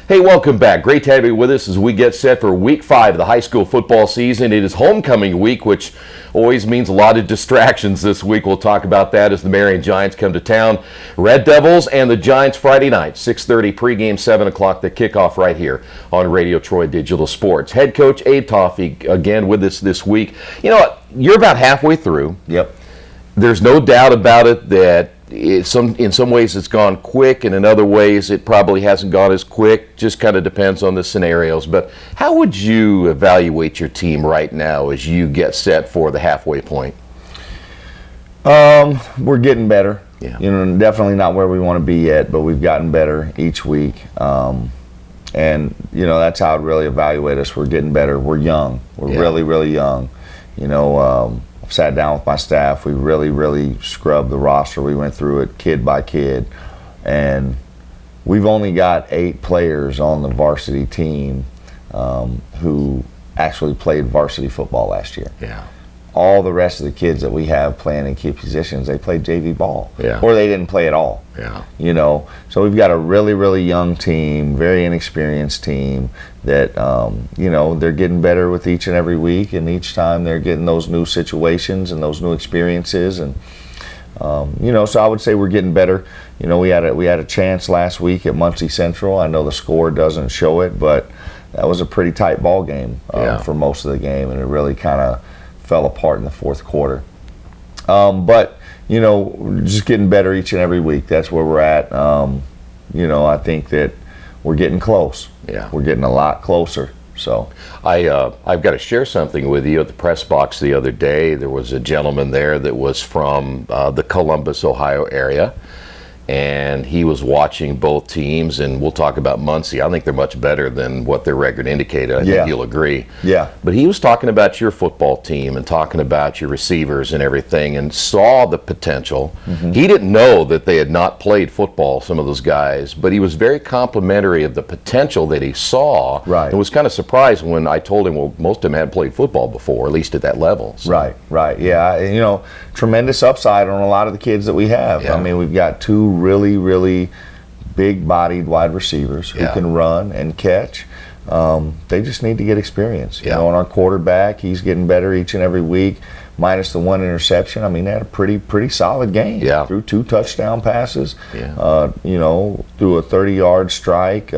Hey, welcome back. Great to have you with us as we get set for week 5 of the high school football season. It is homecoming week, which always means a lot of distractions this week. We'll talk about that as the Marion Giants come to town. Red Devils and the Giants Friday night, 6:30 pregame, 7 o'clock, the kickoff right here on Radio Troy Digital Sports. Head coach Tawfeek again with us this week. You know what? You're about halfway through. Yep. There's no doubt about it that in some ways it's gone quick, and in other ways it probably hasn't gone as quick. Just kind of depends on the scenarios. But how would you evaluate your team right now as you get set for the halfway point? We're getting better. Yeah. You know, definitely not where we want to be yet, but we've gotten better each week. And you know, that's how I'd really evaluate us. We're getting better. We're young. We're really young. You know, I've sat down with my staff. We really scrubbed the roster. We went through it kid by kid, and we've only got 8 players on the varsity team who actually played varsity football last year. Yeah. All the rest of the kids that we have playing in key positions, they played JV ball, Yeah. or they didn't play at all. Yeah. You know, so we've got a really young team, very inexperienced team that, you know, they're getting better with each and every week, and each time they're getting those new situations and those new experiences, and you know, so I would say we're getting better. You know, we had a chance last week at MUNCIE Central. I know the score doesn't show it, but that was a pretty tight ball game for most of the game, and it really kind of fell apart in the fourth quarter. But you know, we're just getting better each and every week. That's where we're at. You know, I think that we're getting close. Yeah. We're getting a lot closer. So I've got to share something with you. At the press box the other day, there was a gentleman there that was from the Columbus, Ohio area, and he was watching both teams, and we'll talk about MUNCIE. I think they're much better than what their record indicated. I think you'll agree. Yeah. But he was talking about your football team and talking about your receivers and everything, and saw the potential. He didn't know that they had not played football, some of those guys, but he was very complimentary of the potential that he saw. Right. And was kind of surprised when I told him, well, most of them hadn't played football before, at least at that level. So. Right. Yeah. You know, tremendous upside on a lot of the kids that we have. Yeah. I mean, we've got 2 really big-bodied wide receivers who can run and catch. They just need to get experience. You know, and our quarterback, he's getting better each and every week, minus the 1 interception. I mean, they had a pretty solid game. Yeah. Threw 2 touchdown passes. Yeah. You know, threw a 30-yard strike.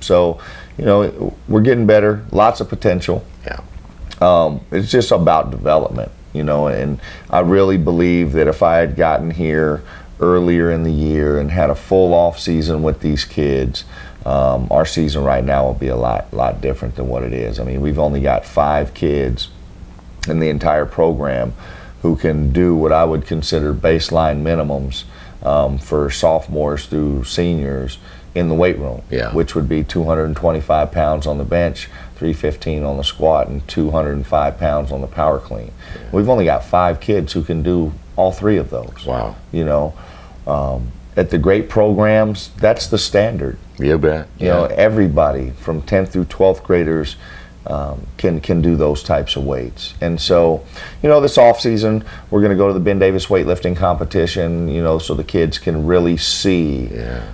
So, you know, we're getting better. Lots of potential. Yeah. It's just about development, you know, and I really believe that if I had gotten here earlier in the year and had a full off season with these kids, our season right now will be a lot different than what it is. I mean, we've only got 5 kids in the entire program who can do what I would consider baseline minimums for sophomores through seniors in the weight room, which would be 225 pounds on the bench, 315 on the squat, and 205 pounds on the power clean. We've only got 5 kids who can do all 3 of those. Wow. You know, at the great programs, that's the standard. You bet. You know, everybody from 10th through 12th graders can do those types of weights. And so, you know, this off season we're going to go to the Ben Davis weightlifting competition, you know, so the kids can really see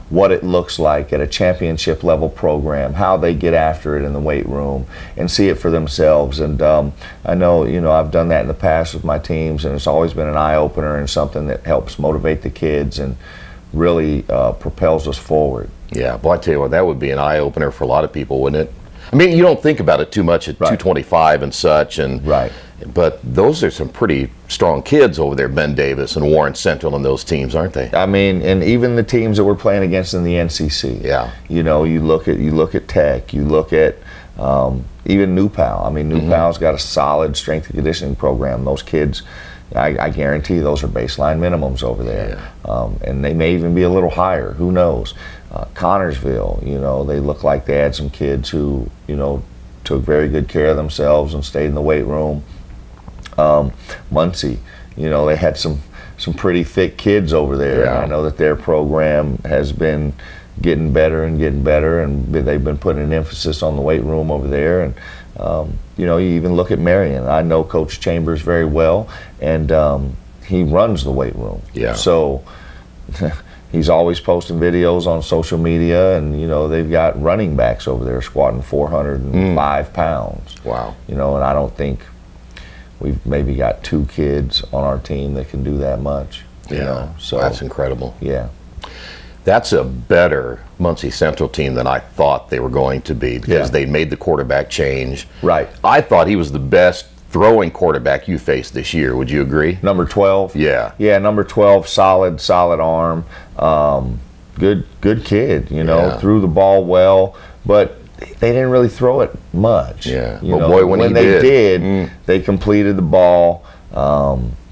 what it looks like at a championship level program, how they get after it in the weight room, and see it for themselves. And I know, you know, I've done that in the past with my teams, and it's always been an eye opener and something that helps motivate the kids and really propels us forward. Yeah, well, I tell you what, that would be an eye opener for a lot of people, wouldn't it? I mean, you don't think about it too much at 225 and such, and but those are some pretty strong kids over there, Ben Davis and Warren Central and those teams, aren't they? I mean, and even the teams that we're playing against in the NCC. Yeah. You know, you look at Tech, you look at even New Pal. I mean, New Pal's got a solid strength and conditioning program. Those kids, I guarantee those are baseline minimums over there, and they may even be a little higher. Who knows? Connorsville, you know, they look like they had some kids who, you know, took very good care of themselves and stayed in the weight room. MUNCIE, you know, they had some pretty thick kids over there. And I know that their program has been getting better, and they've been putting an emphasis on the weight room over there. And you know, you even look at Marion. I know Coach Chambers very well, and he runs the weight room. Yeah. So He's always posting videos on social media, and you know they've got running backs over there squatting 405 pounds. Wow. You know, and I don't think we've maybe got 2 kids on our team that can do that much. You know? So that's incredible. Yeah. That's a better Muncie Central team than I thought they were going to be, because they made the quarterback change. Right. I thought he was the best throwing quarterback you faced this year. Would you agree? Number 12. Yeah. Yeah, number 12, solid arm. Good kid, you know, threw the ball well, but they didn't really throw it much. Yeah. You but know, boy, when they did, they completed the ball.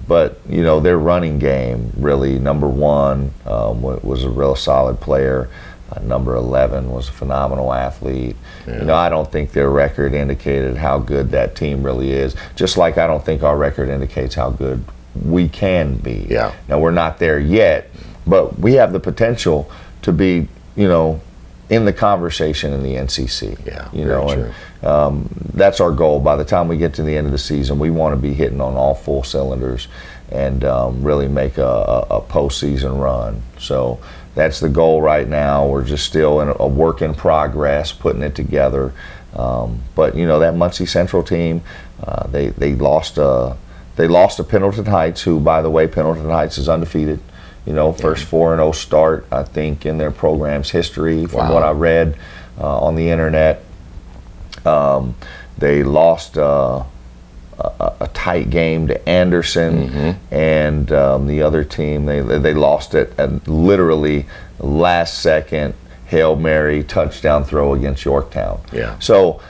But you know, their running game really, number 1 was a real solid player. Number 11 was a phenomenal athlete. Yeah. You know, I don't think their record indicated how good that team really is. Just like I don't think our record indicates how good we can be. Yeah. Now we're not there yet, but we have the potential to be, you know, in the conversation in the NCC. Yeah. You know, and that's our goal. By the time we get to the end of the season, we want to be hitting on all full cylinders and really make a postseason run. So that's the goal right now. We're just still in a work in progress, putting it together. But you know, that Muncie Central team, they lost to Pendleton Heights, who, by the way, Pendleton Heights is undefeated. You know, first 4-0 start, I think, in their program's history, from what I read on the internet. They lost a tight game to Anderson, and the other team, they lost it at literally last second Hail Mary touchdown throw against Yorktown. Yeah. So,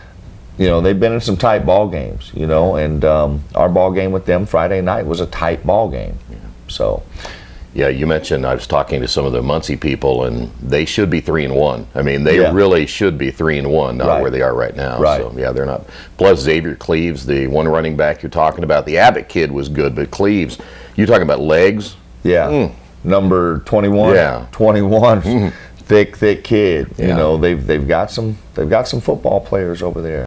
you know, they've been in some tight ball games, you know, and our ball game with them Friday night was a tight ball game. Yeah. So. Yeah, you mentioned, I was talking to some of the Muncie people, and they should be 3-1. I mean, they really should be 3-1, not where they are right now. Right. So yeah, they're not. Plus Xavier Cleves, the one running back you're talking about, the Abbott kid was good, but Cleves, you talking about legs? Yeah. Number 21. Yeah. 21. Thick kid. You know, they've got some football players over there.